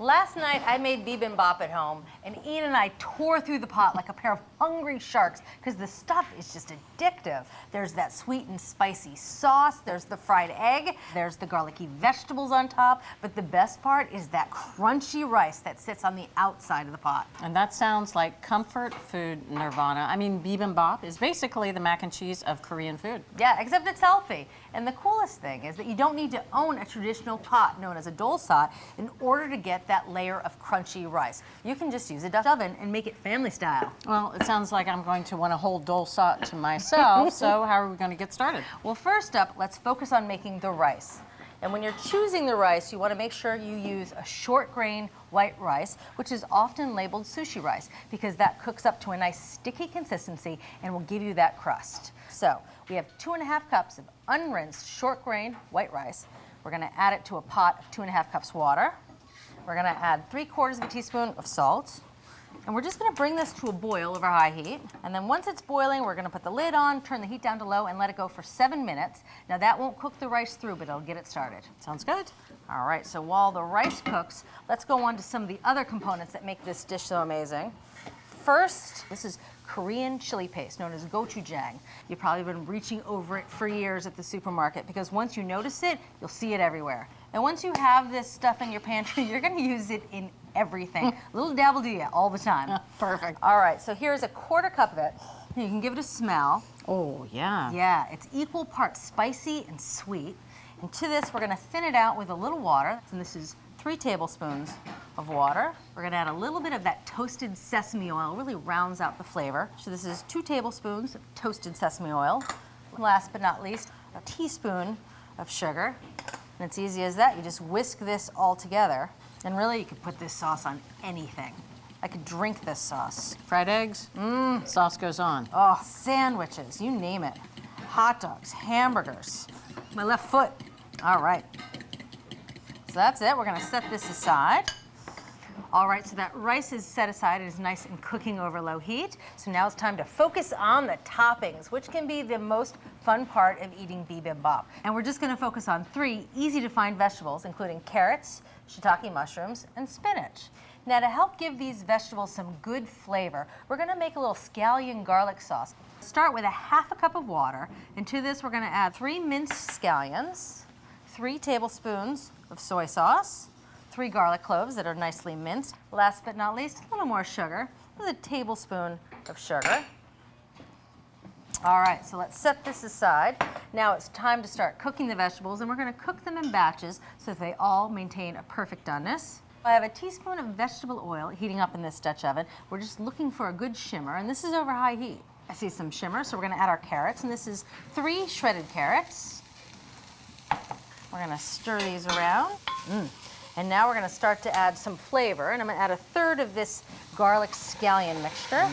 Last night I made bibimbap at home, and Ian and I tore through the pot like a pair of hungry sharks because the stuff is just addictive. There's that sweet and spicy sauce, there's the fried egg, there's the garlicky vegetables on top, but the best part is that crunchy rice that sits on the outside of the pot. And that sounds like comfort food nirvana. I mean, bibimbap is basically the mac and cheese of Korean food. Yeah, except it's healthy. And the coolest thing is that you don't need to own a traditional pot known as a dolsot in order to get that layer of crunchy rice. You can just use a Dutch oven and make it family style. Well, it sounds like I'm going to want a whole dolsot to myself, so how are we going to get started? Well, first up, let's focus on making the rice. And when you're choosing the rice, you want to make sure you use a short grain white rice, which is often labeled sushi rice, because that cooks up to a nice sticky consistency and will give you that crust. So we have 2½ cups of unrinsed short grain white rice. We're going to add it to a pot of 2½ cups water. We're going to add 3/4 teaspoon of salt. And we're just going to bring this to a boil over high heat. And then once it's boiling, we're going to put the lid on, turn the heat down to low, and let it go for 7 minutes. Now that won't cook the rice through, but it'll get it started. Sounds good. All right, so while the rice cooks, let's go on to some of the other components that make this dish so amazing. First, this is Korean chili paste, known as gochujang. You've probably been reaching over it for years at the supermarket because once you notice it, you'll see it everywhere. And once you have this stuff in your pantry, you're going to use it in everything. Little dabble do ya all the time. Perfect. All right, so here's a 1/4 cup of it. You can give it a smell. Oh, yeah. Yeah, it's equal parts spicy and sweet. And to this, we're going to thin it out with a little water. And this is 3 tablespoons of water. We're going to add a little bit of that toasted sesame oil. It really rounds out the flavor. So this is 2 tablespoons of toasted sesame oil. Last but not least, a teaspoon of sugar. And it's easy as that. You just whisk this all together. And really, you could put this sauce on anything. I could drink this sauce. Fried eggs? Sauce goes on. Oh, sandwiches, you name it. Hot dogs, hamburgers. My left foot. All right. So that's it. We're going to set this aside. All right, so that rice is set aside. It is nice and cooking over low heat. So now it's time to focus on the toppings, which can be the most fun part of eating bibimbap. And we're just going to focus on 3 easy-to-find vegetables, including carrots, shiitake mushrooms, and spinach. Now, to help give these vegetables some good flavor, we're going to make a little scallion garlic sauce. Start with a 1/2 cup of water, and to this we're going to add 3 minced scallions, 3 tablespoons of soy sauce, 3 garlic cloves that are nicely minced. Last but not least, a little more sugar, with a tablespoon of sugar. All right, so let's set this aside. Now it's time to start cooking the vegetables, and we're going to cook them in batches so that they all maintain a perfect doneness. I have a teaspoon of vegetable oil heating up in this Dutch oven. We're just looking for a good shimmer, and this is over high heat. I see some shimmer, so we're going to add our carrots, and this is 3 shredded carrots. We're going to stir these around. And now we're going to start to add some flavor, and I'm going to add 1/3 of this garlic scallion mixture.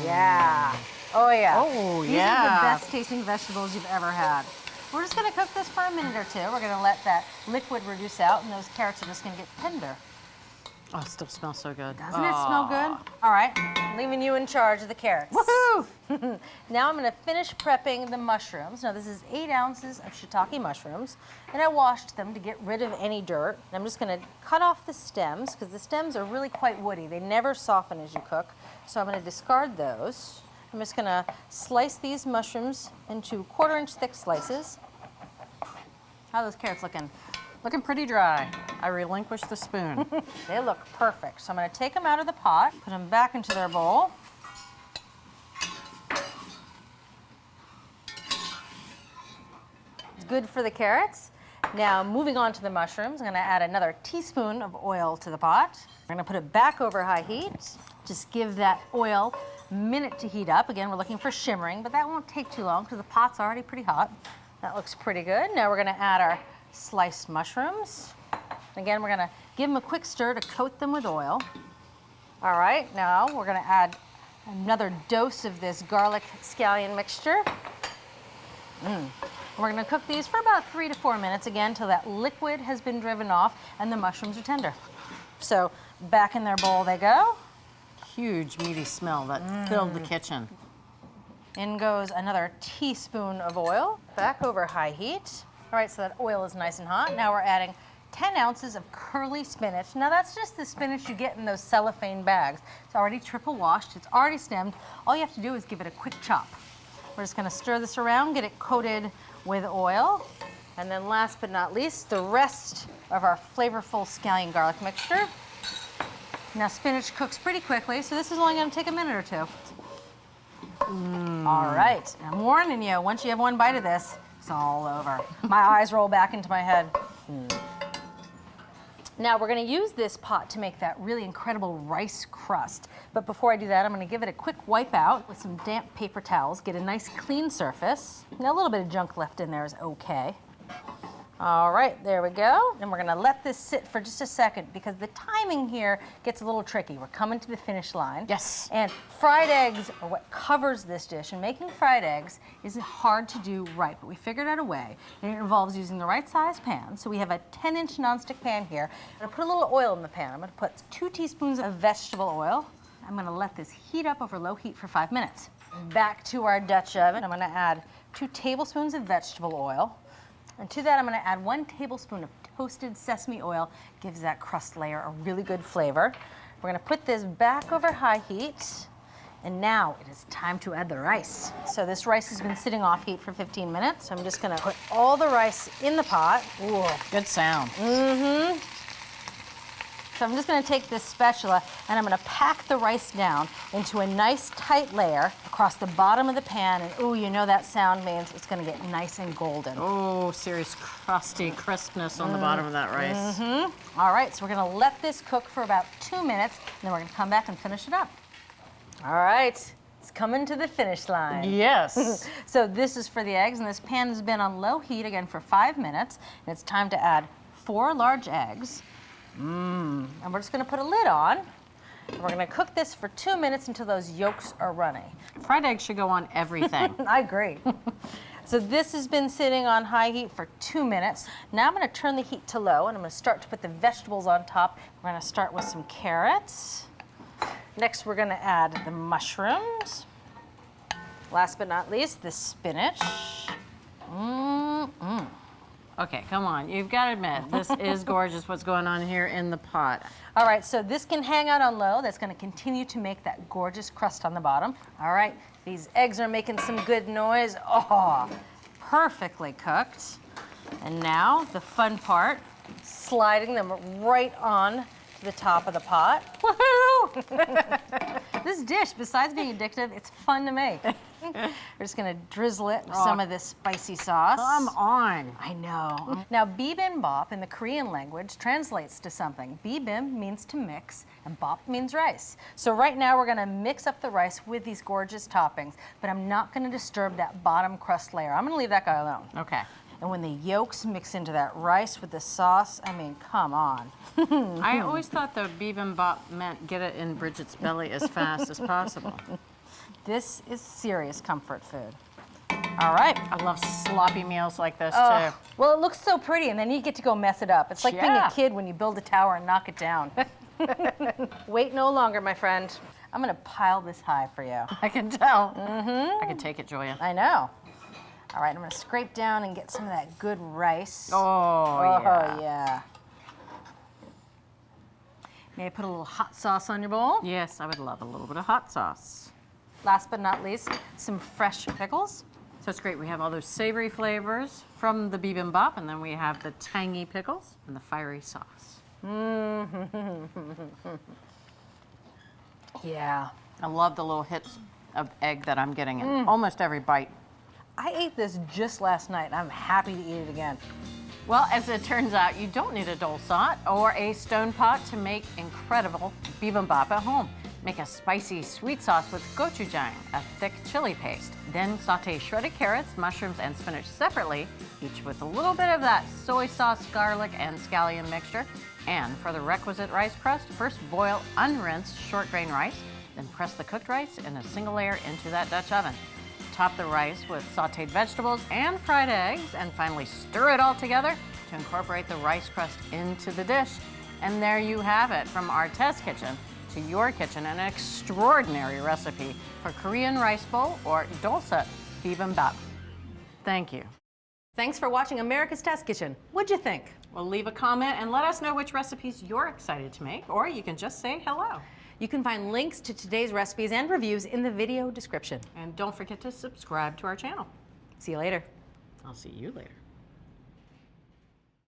Yeah. Oh, yeah. Oh, These are the best tasting vegetables you've ever had. We're just going to cook this for a minute or 2. We're going to let that liquid reduce out, and those carrots are just going to get tender. Oh, it still smells so good. Doesn't it smell good? All right, leaving you in charge of the carrots. Woohoo! Now I'm going to finish prepping the mushrooms. Now this is 8 ounces of shiitake mushrooms, and I washed them to get rid of any dirt. And I'm just going to cut off the stems, because the stems are really quite woody. They never soften as you cook, so I'm going to discard those. I'm just going to slice these mushrooms into 1/4 inch thick slices. How are those carrots looking? Looking pretty dry. I relinquish the spoon. They look perfect. So I'm going to take them out of the pot, put them back into their bowl. It's good for the carrots. Now, moving on to the mushrooms, I'm going to add another teaspoon of oil to the pot. We're going to put it back over high heat. Just give that oil a minute to heat up. Again, we're looking for shimmering, but that won't take too long because the pot's already pretty hot. That looks pretty good. Now we're going to add our sliced mushrooms. Again, we're going to give them a quick stir to coat them with oil. All right, now we're going to add another dose of this garlic scallion mixture. We're going to cook these for about 3 to 4 minutes, again, till that liquid has been driven off and the mushrooms are tender. So back in their bowl they go. Huge meaty smell that filled the kitchen. In goes another teaspoon of oil, back over high heat. All right, so that oil is nice and hot. Now we're adding 10 ounces of curly spinach. Now that's just the spinach you get in those cellophane bags. It's already triple washed, it's already stemmed. All you have to do is give it a quick chop. We're just gonna stir this around, get it coated with oil. And then last but not least, the rest of our flavorful scallion garlic mixture. Now spinach cooks pretty quickly, so this is only gonna take a minute or two. All right, I'm warning you, once you have one bite of this, it's all over. My eyes roll back into my head. Now we're gonna use this pot to make that really incredible rice crust. But before I do that, I'm gonna give it a quick wipe out with some damp paper towels, get a nice clean surface. Now a little bit of junk left in there is okay. All right, there we go. And we're gonna let this sit for just a second because the timing here gets a little tricky. We're coming to the finish line. Yes. And fried eggs are what covers this dish. And making fried eggs is hard to do right, but we figured out a way. And it involves using the right size pan. So we have a 10-inch nonstick pan here. I'm gonna put a little oil in the pan. I'm gonna put 2 teaspoons of vegetable oil. I'm gonna let this heat up over low heat for 5 minutes. Back to our Dutch oven. I'm gonna add 2 tablespoons of vegetable oil. And to that, I'm gonna add 1 tablespoon of toasted sesame oil. Gives that crust layer a really good flavor. We're gonna put this back over high heat. And now it is time to add the rice. So this rice has been sitting off heat for 15 minutes. So I'm just gonna put all the rice in the pot. Ooh, good sound. So I'm just gonna take this spatula and I'm gonna pack the rice down into a nice tight layer across the bottom of the pan. And ooh, you know that sound means it's gonna get nice and golden. Oh, serious crusty crispness on the bottom of that rice. All right, so we're gonna let this cook for about 2 minutes, and then we're gonna come back and finish it up. All right, it's coming to the finish line. Yes. So this is for the eggs, and this pan has been on low heat again for 5 minutes, and it's time to add 4 large eggs. And we're just gonna put a lid on, and we're gonna cook this for 2 minutes until those yolks are runny. Fried eggs should go on everything. I agree. So this has been sitting on high heat for 2 minutes. Now I'm gonna turn the heat to low, and I'm gonna start to put the vegetables on top. We're gonna start with some carrots. Next, we're gonna add the mushrooms. Last but not least, the spinach. Okay, come on. You've got to admit, this is gorgeous what's going on here in the pot. All right, so this can hang out on low. That's gonna continue to make that gorgeous crust on the bottom. All right, these eggs are making some good noise. Oh, perfectly cooked. And now the fun part, sliding them right on to the top of the pot. Woohoo! This dish, besides being addictive, it's fun to make. We're just gonna drizzle it with some of this spicy sauce. Come on. I know. Now, bibimbap in the Korean language translates to something. Bibim means to mix, and bap means rice. So right now we're gonna mix up the rice with these gorgeous toppings, but I'm not gonna disturb that bottom crust layer. I'm gonna leave that guy alone. Okay. And when the yolks mix into that rice with the sauce, I mean, come on. I always thought the bibimbap meant get it in Bridget's belly as fast as possible. This is serious comfort food. All right. I love sloppy meals like this Oh, too. well, it looks so pretty, and then you get to go mess it up. It's like being Yeah. a kid when you build a tower and knock it down. Wait no longer, my friend. I'm gonna pile this high for you. I can tell. I can take it, Julia. I know. All right, I'm gonna scrape down and get some of that good rice. Oh, yeah. Yeah. May I put a little hot sauce on your bowl? Yes, I would love a little bit of hot sauce. Last but not least, some fresh pickles. So it's great. We have all those savory flavors from the bibimbap, and then we have the tangy pickles and the fiery sauce. Yeah. I love the little hits of egg that I'm getting in almost every bite. I ate this just last night. I'm happy to eat it again. Well, as it turns out, you don't need a dolsot or a stone pot to make incredible bibimbap at home. Make a spicy sweet sauce with gochujang, a thick chili paste. Then saute shredded carrots, mushrooms, and spinach separately, each with a little bit of that soy sauce, garlic, and scallion mixture. And for the requisite rice crust, first boil unrinsed short grain rice, then press the cooked rice in a single layer into that Dutch oven. Top the rice with sauteed vegetables and fried eggs, and finally stir it all together to incorporate the rice crust into the dish. And there you have it, from our test kitchen to your kitchen, an extraordinary recipe for Korean rice bowl or Dolsot Bibimbap. Thank you. Thanks for watching America's Test Kitchen. What'd you think? Well, leave a comment and let us know which recipes you're excited to make, or you can just say hello. You can find links to today's recipes and reviews in the video description. And don't forget to subscribe to our channel. See you later. I'll see you later.